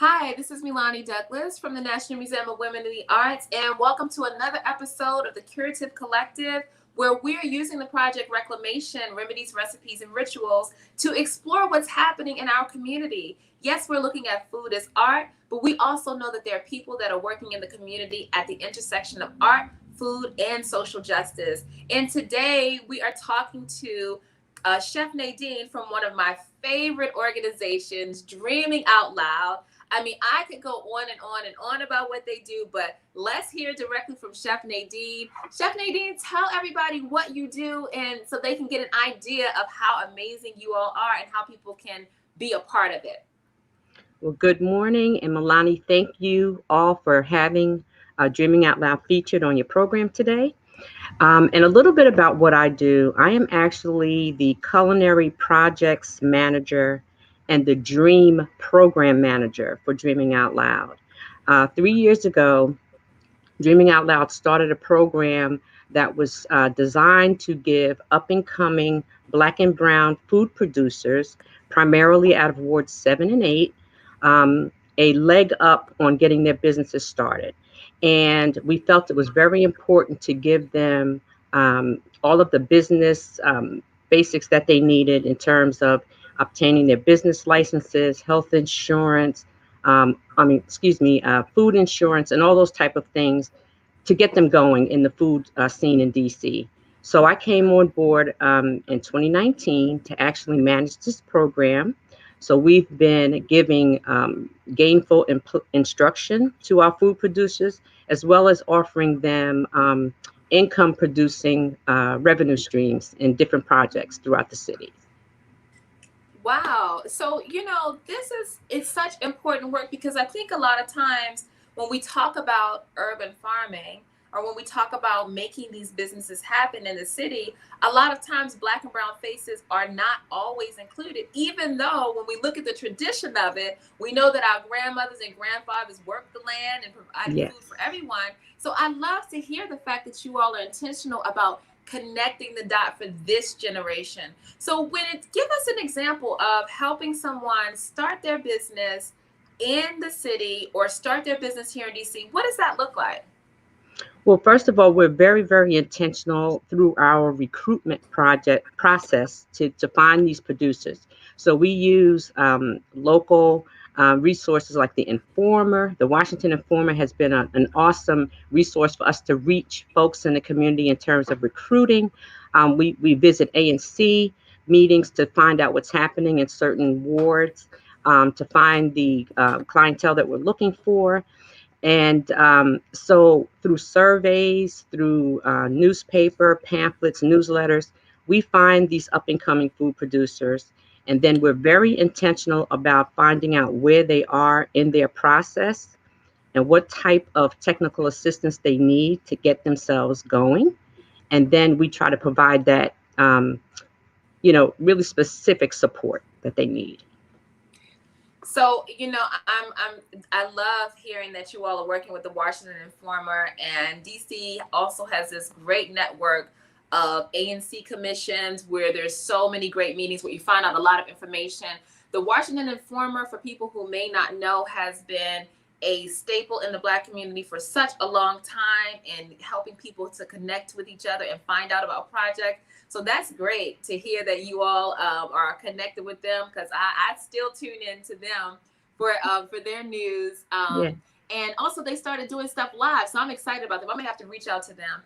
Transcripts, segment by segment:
Hi, this is Milani Douglas from the National Museum of Women in the Arts, and welcome to another episode of the Curative Collective, where we're using the project Reclamation Remedies, Recipes, and Rituals to explore what's happening in our community. Yes, we're looking at food as art, but we also know that there are people that are working in the community at the intersection of art, food, and social justice. And today we are talking to Chef Nadine from one of my favorite organizations, Dreaming Out Loud. I mean, I could go on and on and on about what they do, but let's hear directly from Chef Nadine. Chef Nadine, tell everybody what you do and so they can get an idea of how amazing you all are and how people can be a part of it. Well, good morning, and Milani, thank you all for having Dreaming Out Loud featured on your program today. And a little bit about what I do. I am actually the culinary projects manager and the dream program manager for Dreaming Out Loud. 3 years ago, Dreaming Out Loud started a program that was designed to give up and coming Black and Brown food producers, primarily out of Wards 7 and 8, a leg up on getting their businesses started. And we felt it was very important to give them all of the business basics that they needed in terms of obtaining their business licenses, health insurance, food insurance, and all those type of things to get them going in the food scene in DC. So I came on board in 2019 to actually manage this program. So we've been giving gainful instruction to our food producers, as well as offering them income producing revenue streams in different projects throughout the city. Wow. So, this is it's such important work because I think a lot of times when we talk about urban farming or when we talk about making these businesses happen in the city, a lot of times Black and brown faces are not always included, even though when we look at the tradition of it, we know that our grandmothers and grandfathers worked the land and provided Yes. food for everyone. So I love to hear the fact that you all are intentional about connecting the dot for this generation. So give us an example of helping someone start their business in the city or start their business here in DC. What does that look like? Well, first of all, we're very, very intentional through our recruitment project process to find these producers. So we use local resources like the Informer. The Washington Informer has been an awesome resource for us to reach folks in the community in terms of recruiting. We visit ANC meetings to find out what's happening in certain wards, to find the clientele that we're looking for. And so through surveys, through newspaper, pamphlets, newsletters, we find these up and coming food producers. And then we're very intentional about finding out where they are in their process and what type of technical assistance they need to get themselves going. And then we try to provide that, really specific support that they need. So, I love hearing that you all are working with the Washington Informer, and DC also has this great network of ANC commissions where there's so many great meetings where you find out a lot of information. The Washington Informer, for people who may not know, has been a staple in the Black community for such a long time and helping people to connect with each other and find out about projects. So that's great to hear that you all are connected with them because I still tune in to them for their news. Yeah. And also they started doing stuff live, so I'm excited about them. I'm gonna have to reach out to them.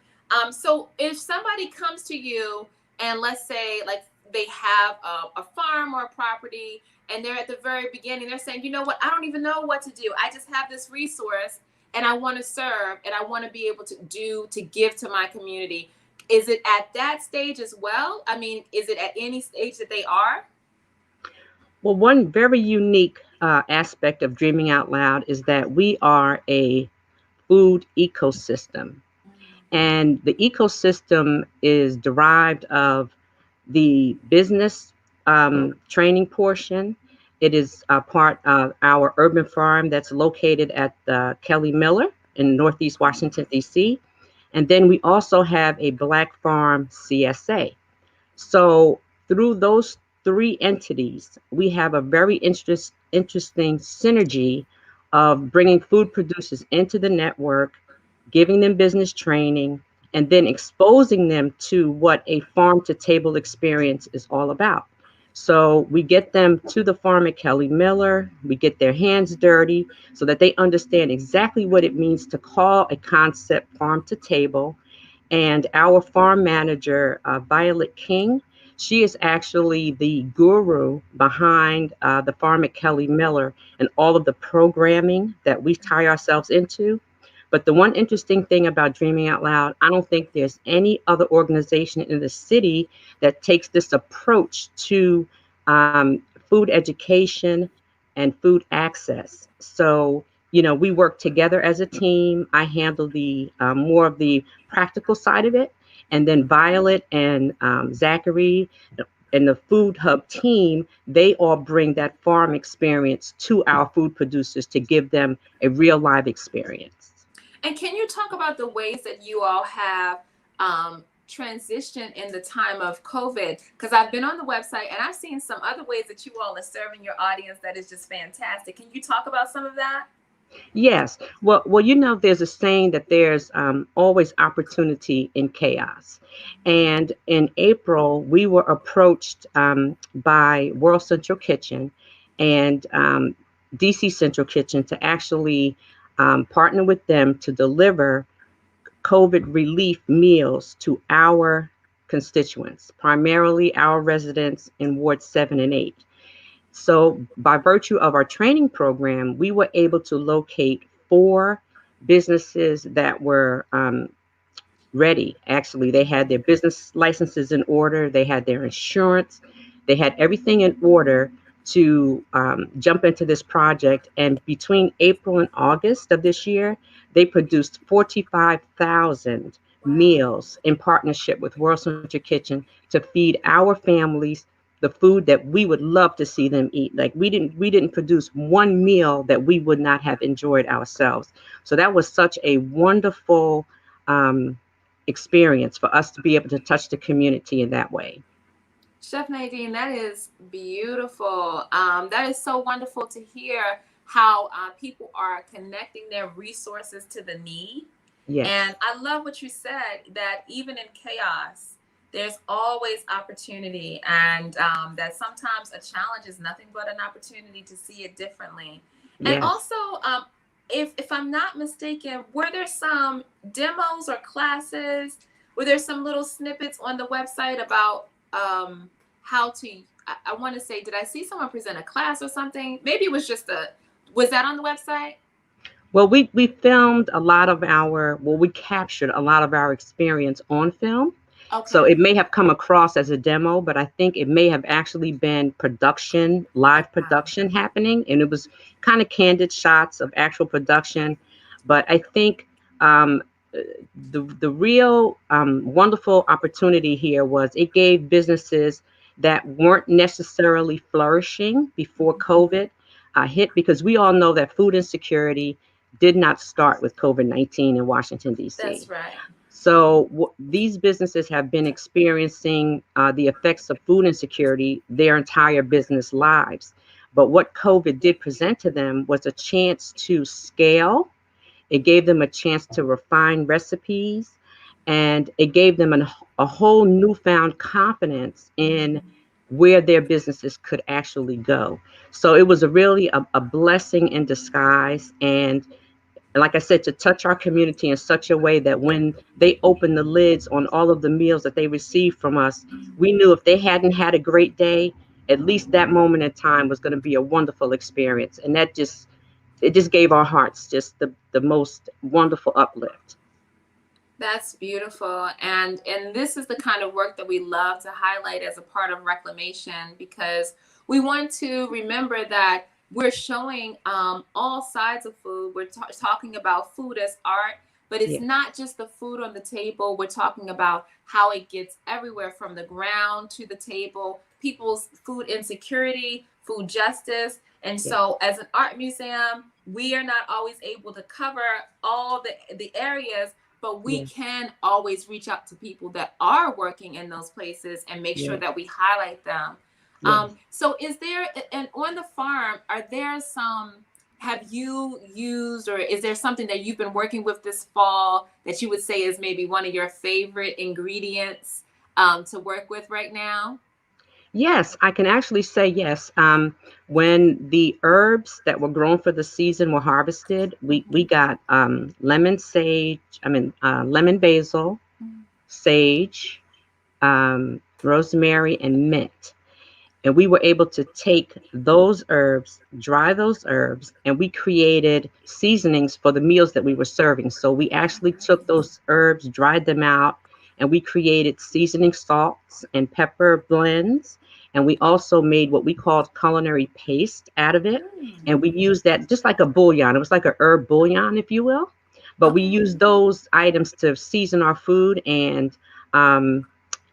So if somebody comes to you and let's say like they have a farm or a property and they're at the very beginning, they're saying, you know what, I don't even know what to do. I just have this resource and I want to serve and I want to be able to give to my community. Is it at that stage as well? I mean, is it at any stage that they are? Well, one very unique aspect of Dreaming Out Loud is that we are a food ecosystem. And the ecosystem is derived of the business training portion. It is a part of our urban farm that's located at Kelly Miller in Northeast Washington, D.C. And then we also have a Black Farm CSA. So through those three entities, we have a very interesting synergy of bringing food producers into the network, giving them business training, and then exposing them to what a farm to table experience is all about. So we get them to the farm at Kelly Miller, we get their hands dirty so that they understand exactly what it means to call a concept farm to table. And our farm manager, Violet King, she is actually the guru behind the farm at Kelly Miller and all of the programming that we tie ourselves into. But the one interesting thing about Dreaming Out Loud, I don't think there's any other organization in the city that takes this approach to food education and food access. So, we work together as a team. I handle the more of the practical side of it. And then Violet and Zachary and the Food Hub team, they all bring that farm experience to our food producers to give them a real live experience. And can you talk about the ways that you all have transitioned in the time of COVID? Because I've been on the website and I've seen some other ways that you all are serving your audience that is just fantastic. Can you talk about some of that? Yes. Well, there's a saying that there's always opportunity in chaos. And in April, we were approached by World Central Kitchen and DC Central Kitchen to actually partner with them to deliver COVID relief meals to our constituents, primarily our residents in Ward 7 and 8. So, by virtue of our training program, we were able to locate 4 businesses that were ready. Actually, they had their business licenses in order, they had their insurance, they had everything in order to jump into this project. And between April and August of this year, they produced 45,000 Wow. meals in partnership with World Central Kitchen to feed our families the food that we would love to see them eat. Like we didn't produce one meal that we would not have enjoyed ourselves. So that was such a wonderful um, experience for us to be able to touch the community in that way. Chef Nadine, that is beautiful. That is so wonderful to hear how people are connecting their resources to the need. And Yes, I love what you said that even in chaos, there's always opportunity, and that sometimes a challenge is nothing but an opportunity to see it differently. And yes. also, if I'm not mistaken, were there some demos or classes? Were there some little snippets on the website about how to? I want to say, did I see someone present a class or something? Maybe it was just a. Was that on the website? Well, we filmed a lot of we captured a lot of our experience on film. So Okay. it may have come across as a demo, but I think it may have actually been production, Oh, live wow. production happening. And it was kind of candid shots of actual production. But I think um, uh, the real wonderful opportunity here was it gave businesses that weren't necessarily flourishing before COVID hit, because we all know that food insecurity did not start with COVID-19 in Washington, That's D.C. right. So these businesses have been experiencing the effects of food insecurity their entire business lives. But what COVID did present to them was a chance to scale. It gave them a chance to refine recipes, and it gave them a whole newfound confidence in where their businesses could actually go. So it was a blessing in disguise. And like I said, to touch our community in such a way that when they opened the lids on all of the meals that they received from us, we knew if they hadn't had a great day, at least that moment in time was going to be a wonderful experience. And it just gave our hearts just the most wonderful uplift. That's beautiful. And this is the kind of work that we love to highlight as a part of reclamation, because we want to remember that we're showing all sides of food. We're talking about food as art, but it's Yeah, not just the food on the table. We're talking about how it gets everywhere from the ground to the table, people's food insecurity, food justice. And yeah, so as an art museum, we are not always able to cover all the areas, but we yeah, can always reach out to people that are working in those places and make sure yeah, that we highlight them. yes. So is there, and on the farm, are there some have you used, or is there something that you've been working with this fall that you would say is maybe one of your favorite ingredients to work with right now? Yes, I can actually say yes. When the herbs that were grown for the season were harvested, we got lemon basil, sage, rosemary, and mint. And we were able to take those herbs, dry those herbs, and we created seasonings for the meals that we were serving. So we actually took those herbs, dried them out, and we created seasoning salts and pepper blends. And we also made what we called culinary paste out of it. Mm, And we used that just like a bouillon. It was like a herb bouillon, if you will. But we okay. used those items to season our food, and um,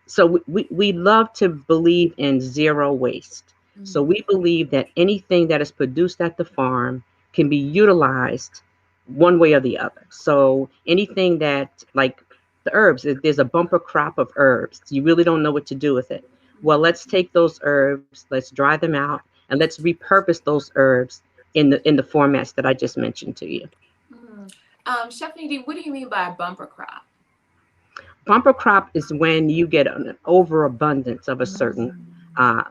so we love to believe in zero waste. So Mm, we believe that anything that is produced at the farm can be utilized one way or the other. So anything that, like the herbs, there's a bumper crop of herbs. You really don't know what to do with it. Well, let's take those herbs, let's dry them out, and let's repurpose those herbs in the formats that I just mentioned to you. mm. Chef Nadine, what do you mean by a bumper crop? Bumper crop is when you get an overabundance of a certain Mm. uh,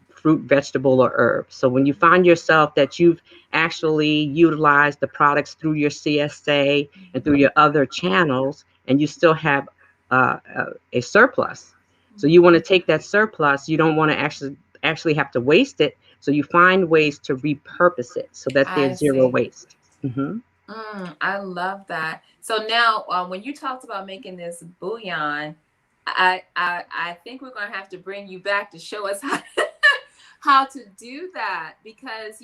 fruit, vegetable, or herb. So when you find yourself that you've actually utilized the products through your CSA and through your other channels, and you still have a surplus, so you want to take that surplus. You don't want to actually have to waste it. So you find ways to repurpose it so that I there's zero see. waste. Hmm. I love that. So now, when you talked about making this bouillon, I think we're gonna have to bring you back to show us how how to do that, because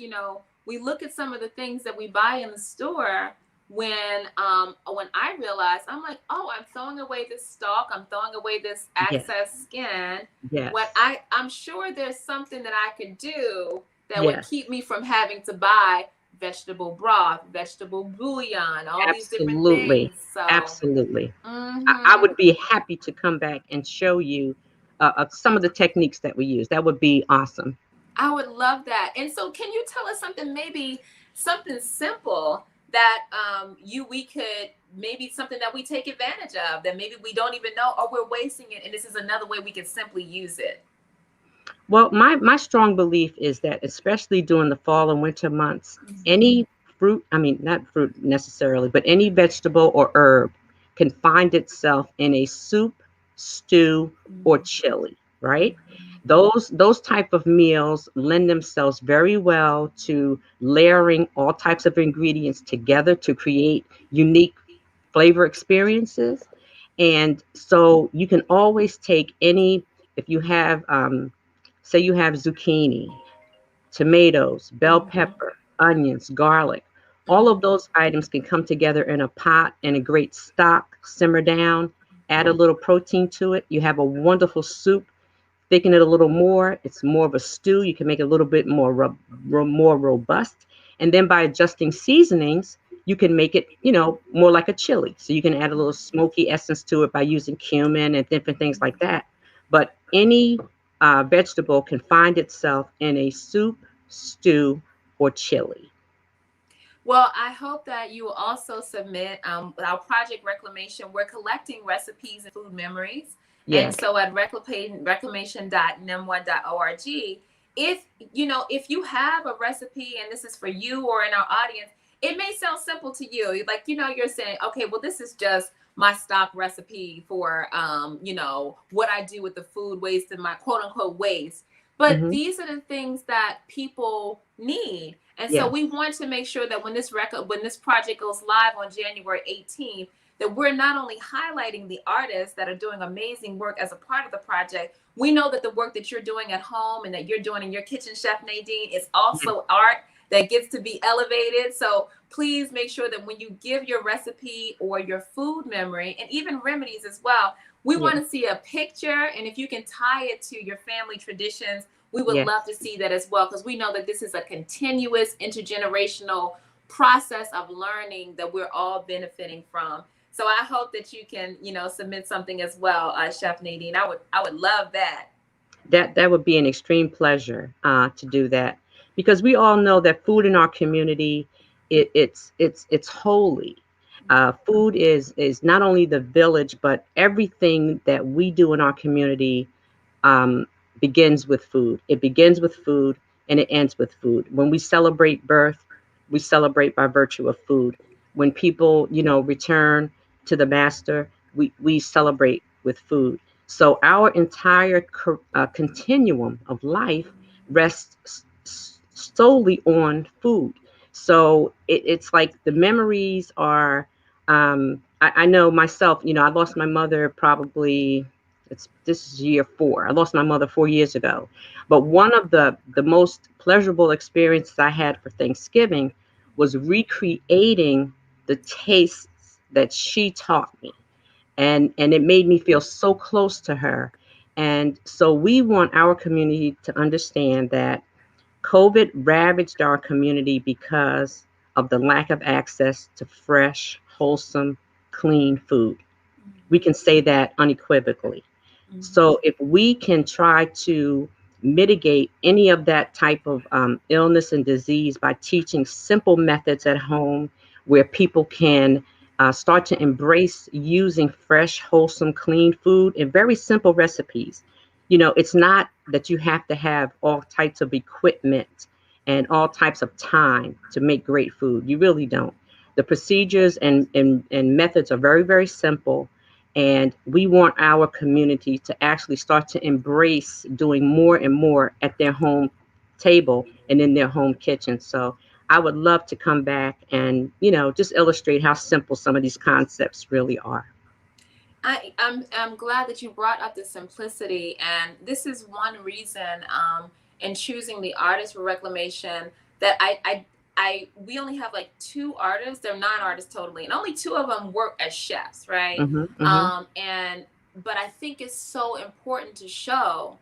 we look at some of the things that we buy in the store. When I realize, I'm like, oh, I'm throwing away this stalk, I'm throwing away this Yes. excess skin. What Yes. I'm sure there's something that I could do that would Yes. keep me from having to buy vegetable broth, vegetable bouillon, all these different Absolutely. things. So, Absolutely. I hmm would be happy to come back and show you some of the techniques that we use. That would be awesome. I would love that. And so, can you tell us something, maybe something simple that you we could maybe something that we take advantage of that maybe we don't even know, or we're wasting it, and this is another way we can simply use it. Well, my strong belief is that, especially during the fall and winter months, Mhm. any fruit, I mean, not fruit necessarily, but any vegetable or herb can find itself in a soup, stew, or Mhm. chili, right? Mhm. Those type of meals lend themselves very well to layering all types of ingredients together to create unique flavor experiences. And so you can always take any, if you have, say you have zucchini, tomatoes, bell Mhm. pepper, onions, garlic, all of Mhm. those items can come together in a pot in a great stock, simmer down, add a little protein to it. You have a wonderful soup. Thicken it a little more. It's more of a stew. You can make it a little bit more more robust. And then by adjusting seasonings, you can make it, more like a chili. So you can add a little smoky essence to it by using cumin and different things like that. But any vegetable can find itself in a soup, stew, or chili. Well, I hope that you will also submit our project reclamation. We're collecting recipes and food memories. And Yes. so at reclamation.nimwa.org, if you have a recipe and this is for you or in our audience, it may sound simple to you. Like, you're saying, okay, well, this is just my stock recipe for, what I do with the food waste and my quote unquote waste. But Hmm. these are the things that people need. And so Yes. we want to make sure that when this project goes live on January 18th, that we're not only highlighting the artists that are doing amazing work as a part of the project. We know that the work that you're doing at home and that you're doing in your kitchen, Chef Nadine, is Yes. also art that gets to be elevated. So please make sure that when you give your recipe or your food memory, and even remedies as well, we want Yes. to see a picture. And if you can tie it to your family traditions, we would love Yes. to see that as well, because we know that this is a continuous intergenerational process of learning that we're all benefiting from. So I hope that you can, submit something as well, Chef Nadine. I would love that. That would be an extreme pleasure to do that. because we all know that food in our community, it's holy. Food is not only the village, but everything that we do in our community um, begins with food. It begins with food and it ends with food. When we celebrate birth, we celebrate by virtue of food. When people, return to the master, we celebrate with food. So our entire continuum of life rests solely on food. So it's like the memories are. I know myself. I lost my mother probably this is year 4. I lost my mother 4 years ago. But one of the most pleasurable experiences I had for Thanksgiving was recreating the tastes that she taught me. And it made me feel so close to her. And so we want our community to understand that COVID ravaged our community because of the lack of access to fresh, wholesome, clean food. We can say that unequivocally. So if we can try to mitigate any of that type of illness and disease by teaching simple methods at home where people can start to embrace using fresh, wholesome, clean food in very simple recipes. It's not that you have to have all types of equipment and all types of time to make great food. You really don't. The procedures and methods are very, very simple, and we want our community to actually start to embrace doing more and more at their home table and in their home kitchen. So I would love to come back and, just illustrate how simple some of these concepts really are. I'm glad that you brought up the simplicity, and this is one reason in choosing the artist for reclamation that we only have like 2 artists. They're 9 artists totally, and only 2 of them work as chefs, right? Hmm. Hmm. And but I think it's so important to show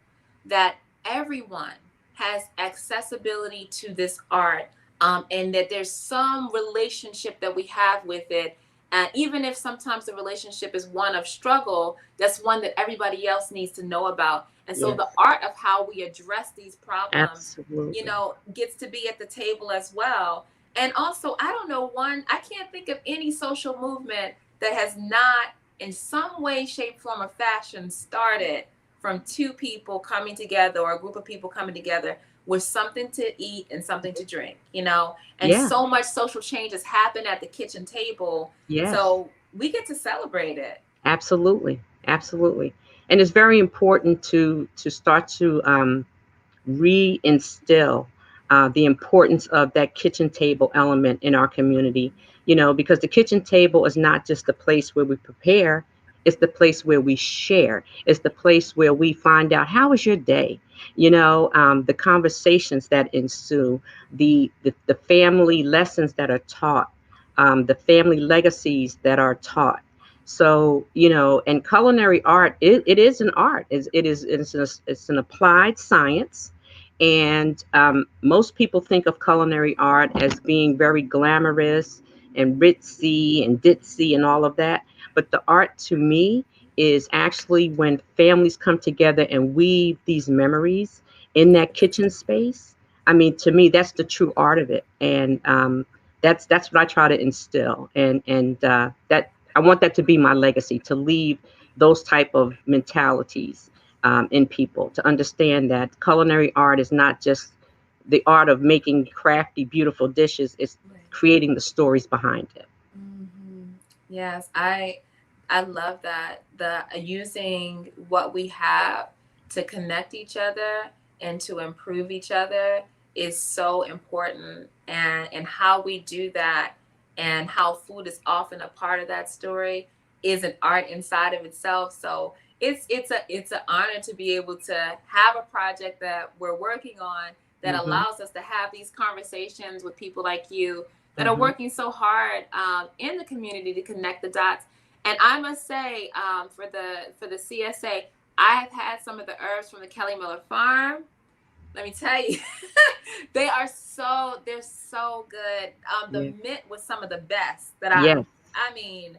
that everyone has accessibility to this art, and that there's some relationship that we have with it. And even if sometimes the relationship is one of struggle, that's one that everybody else needs to know about. And so the Yes, art of how we address these problems, absolutely. gets to be at the table as well. And also, I don't know I can't think of any social movement that has not, in some way, shape, form, or fashion, started from 2 people coming together or a group of people coming together with something to eat and something to drink. And Yeah, so much social change has happened at the kitchen table. yes, So we get to celebrate it. absolutely, absolutely. And it's very important to start to reinstill the importance of that kitchen table element in our community, because the kitchen table is not just the place where we prepare, it's the place where we share, it's the place where we find out how was your day, the conversations that ensue, the family lessons that are taught, the family legacies that are taught. So, and culinary art, it is an art. It's an applied science. And most people think of culinary art as being very glamorous and ritzy and ditzy and all of that. But the art to me is actually when families come together and weave these memories in that kitchen space. I mean, to me, that's the true art of it. And that's what I try to instill. And that I want that to be my legacy, to leave those type of mentalities in people, to understand that culinary art is not just the art of making crafty, beautiful dishes. It's creating the stories behind it. Hmm. Yes, I love that. The using what we have to connect each other and to improve each other is so important, and how we do that and how food is often a part of that story is an art inside of itself. So it's an honor to be able to have a project that we're working on that Hmm. allows us to have these conversations with people like you that are Hmm. working so hard in the community to connect the dots. And I must say, for the CSA, I have had some of the herbs from the Kelly Miller Farm. Let me tell you, they're so good. The Yeah. mint was some of the best that Yes. I mean,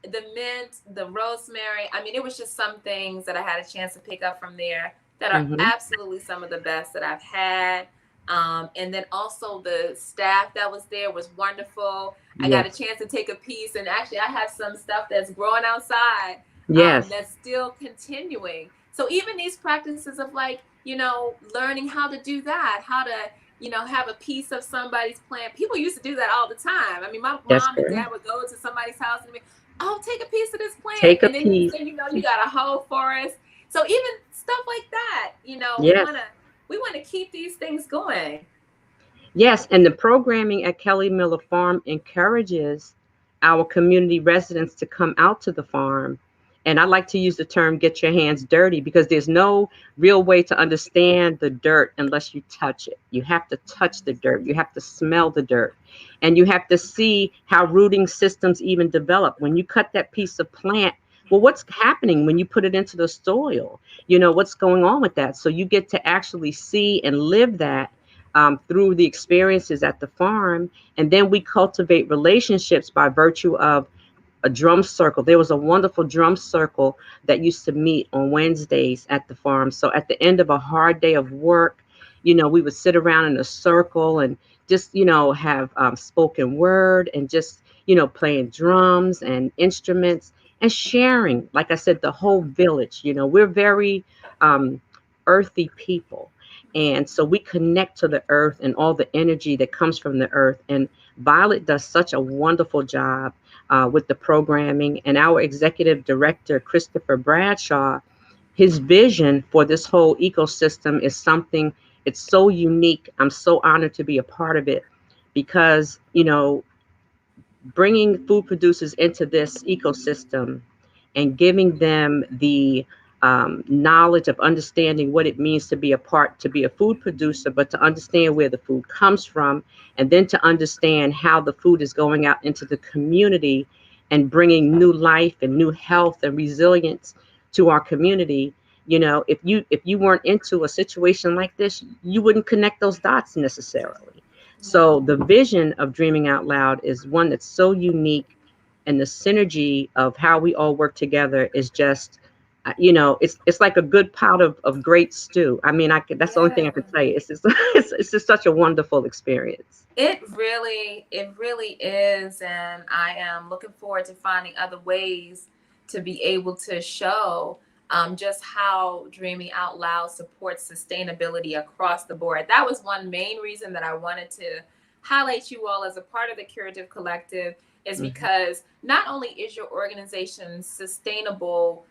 the mint, the rosemary. I mean, it was just some things that I had a chance to pick up from there that are Hmm. absolutely some of the best that I've had. And then also the staff that was there was wonderful. I got a Yes. chance to take a piece, and actually, I have some stuff that's growing outside Yes. that's still continuing. So even these practices of like, learning how to do that, how to, have a piece of somebody's plant. People used to do that all the time. I mean, my That's mom and correct. dad would go to somebody's house and be, oh, take a piece of this plant. Take a And then next piece. thing you know, you got a whole forest. So even stuff like that, Yes. we want to keep these things going. Yes, and the programming at Kelly Miller Farm encourages our community residents to come out to the farm. And I like to use the term get your hands dirty because there's no real way to understand the dirt unless you touch it. You have to touch the dirt, you have to smell the dirt, and you have to see how rooting systems even develop. When you cut that piece of plant, well, what's happening when you put it into the soil? What's going on with that? So you get to actually see and live that through the experiences at the farm. And then we cultivate relationships by virtue of a drum circle. There was a wonderful drum circle that used to meet on Wednesdays at the farm. So at the end of a hard day of work, we would sit around in a circle and just, have spoken word and just, playing drums and instruments and sharing. Like I said, the whole village, we're very earthy people. And so we connect to the earth and all the energy that comes from the earth. And Violet does such a wonderful job with the programming. And our executive director, Christopher Bradshaw, his vision for this whole ecosystem is something, it's so unique. I'm so honored to be a part of it because, bringing food producers into this ecosystem and giving them the knowledge of understanding what it means to be to be a food producer, but to understand where the food comes from, and then to understand how the food is going out into the community and bringing new life and new health and resilience to our community. If you weren't into a situation like this, you wouldn't connect those dots necessarily. So the vision of Dreaming Out Loud is one that's so unique, and the synergy of how we all work together is just, it's like a good pot of great stew. I mean, that's the only thing Yeah. I could tell you. It's just it's just such a wonderful experience. It really is, and I am looking forward to finding other ways to be able to show just how Dreaming Out Loud supports sustainability across the board. That was one main reason that I wanted to highlight you all as a part of the Curative Collective, is Hmm. because not only is your organization sustainable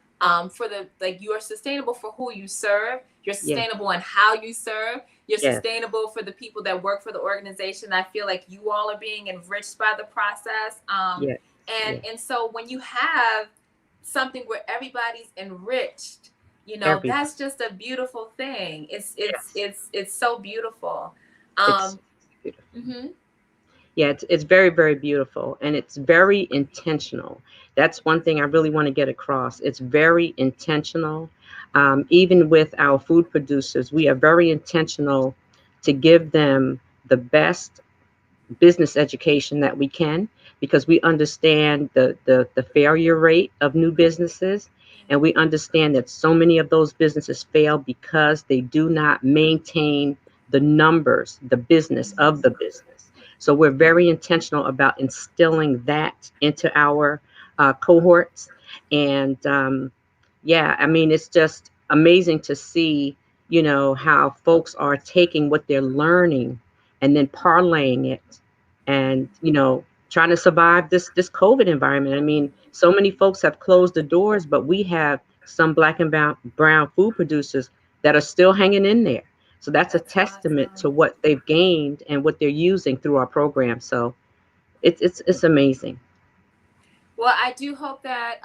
for the like you are sustainable for who you serve, you're Yes, sustainable in how you serve, you're yes, sustainable for the people that work for the organization. I feel like you all are being enriched by the process. yes, And yes. and so when you have something where everybody's enriched, Everybody. that's just a beautiful thing. It's it's Yes, it's it's so beautiful. it's Um, beautiful. mhm. Yeah, it's very, very beautiful, and it's very intentional. That's one thing I really want to get across. It's very intentional. Even with our food producers, we are very intentional to give them the best business education that we can, because we understand the failure rate of new businesses, and we understand that so many of those businesses fail because they do not maintain the numbers, the business of the business. So we're very intentional about instilling that into our cohorts. And yeah, I mean, it's just amazing to see, how folks are taking what they're learning and then parlaying it, and trying to survive this COVID environment. I mean, so many folks have closed the doors, but we have some black and brown food producers that are still hanging in there. So that's a That's testament to awesome. what they've gained and what they're using through our program. So it's amazing. Well, I do hope that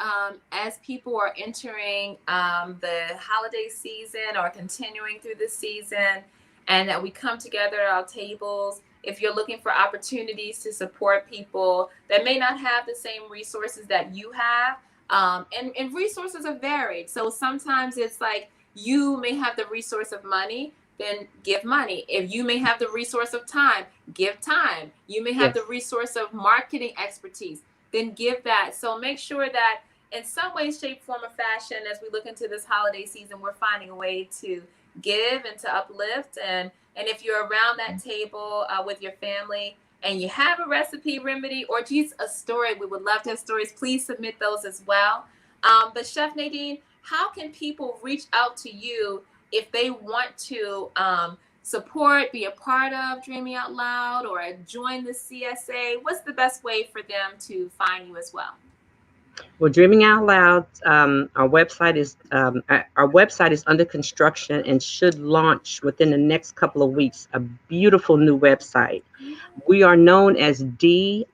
as people are entering the holiday season or continuing through the season, and that we come together at our tables. If you're looking for opportunities to support people that may not have the same resources that you have, and resources are varied. So sometimes it's like you may have the resource of money, then give money. If you may have the resource of time, give time. You may have the Yes. resource of marketing expertise, then give that. So make sure that in some way, shape, form, or fashion, as we look into this holiday season, we're finding a way to give and to uplift. And if you're around that table with your family and you have a recipe, remedy, or just a story, we would love to have stories. Please submit those as well. But Chef Nadine, how can people reach out to you if they want to support, be a part of Dreaming Out Loud, or join the CSA? What's the best way for them to find you as well? Well, Dreaming Out Loud, our website is under construction and should launch within the next couple of weeks. A beautiful new website. We are known as DOLDC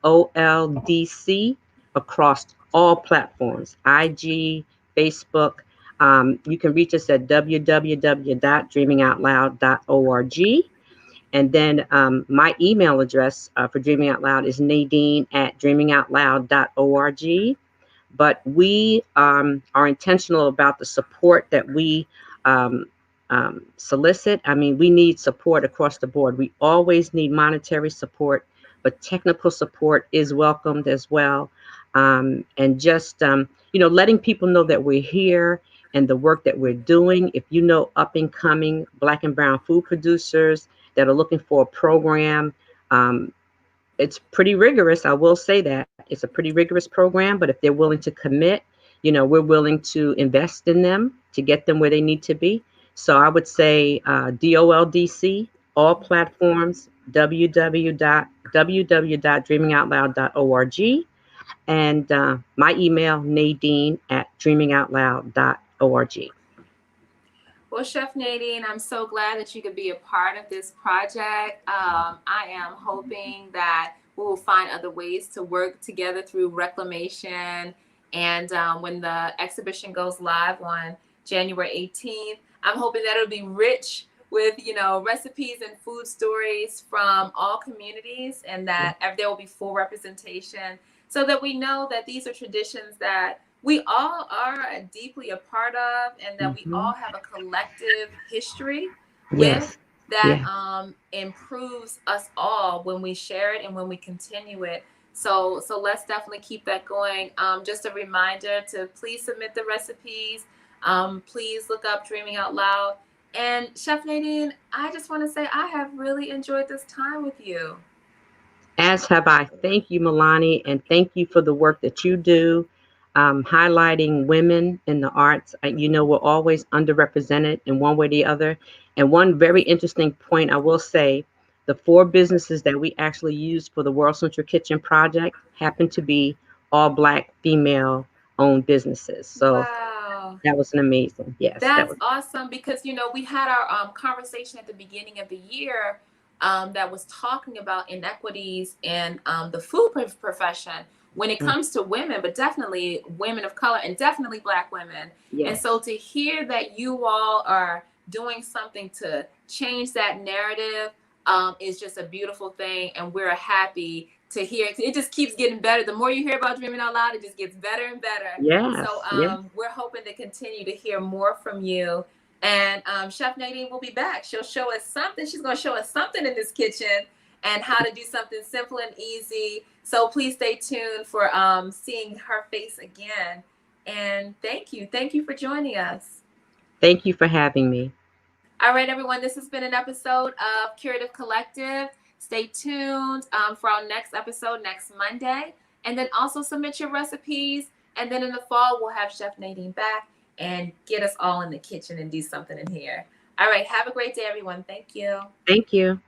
across all platforms: IG, Facebook. You can reach us at www.dreamingoutloud.org. And then my email address for Dreaming Out Loud is nadine@dreamingoutloud.org. But we are intentional about the support that we solicit. I mean, we need support across the board. We always need monetary support, but technical support is welcomed as well. And just, letting people know that we're here and the work that we're doing. If you know up and coming Black and brown food producers that are looking for a program, it's pretty rigorous. I will say that it's a pretty rigorous program, but if they're willing to commit, we're willing to invest in them to get them where they need to be. So I would say DOLDC, all platforms, www.dreamingoutloud.org, and my email, nadine@dreamingoutloud.org. Well, Chef Nadine, I'm so glad that you could be a part of this project. I am hoping that we will find other ways to work together through reclamation. And when the exhibition goes live on January 18th, I'm hoping that it'll be rich with, recipes and food stories from all communities, and that there will be full representation, so that we know that these are traditions that we all are deeply a part of, and that we all have a collective history with that improves us all when we share it and when we continue it. So let's definitely keep that going. Just a reminder to please submit the recipes. Please look up Dreaming Out Loud. And Chef Nadine, I just want to say I have really enjoyed this time with you. As have I. Thank you, Milani, and thank you for the work that you do. Highlighting women in the arts. We're always underrepresented in one way or the other. And one very interesting point I will say, the 4 businesses that we actually used for the World Central Kitchen project happen to be all Black female-owned businesses. So wow. That was an amazing, yes. That's awesome, because, we had our conversation at the beginning of the year that was talking about inequities in the food profession when it comes to women, but definitely women of color and definitely Black women. Yes. And so to hear that you all are doing something to change that narrative is just a beautiful thing. And we're happy to hear it. It just keeps getting better. The more you hear about Dreaming Out Loud, it just gets better and better. Yeah. So we're hoping to continue to hear more from you. And Chef Nadine will be back. She'll show us something. She's going to show us something in this kitchen and how to do something simple and easy. So please stay tuned for seeing her face again. And thank you. Thank you for joining us. Thank you for having me. All right, everyone. This has been an episode of Curative Collective. Stay tuned for our next episode next Monday. And then also submit your recipes. And then in the fall, we'll have Chef Nadine back and get us all in the kitchen and do something in here. All right. Have a great day, everyone. Thank you. Thank you.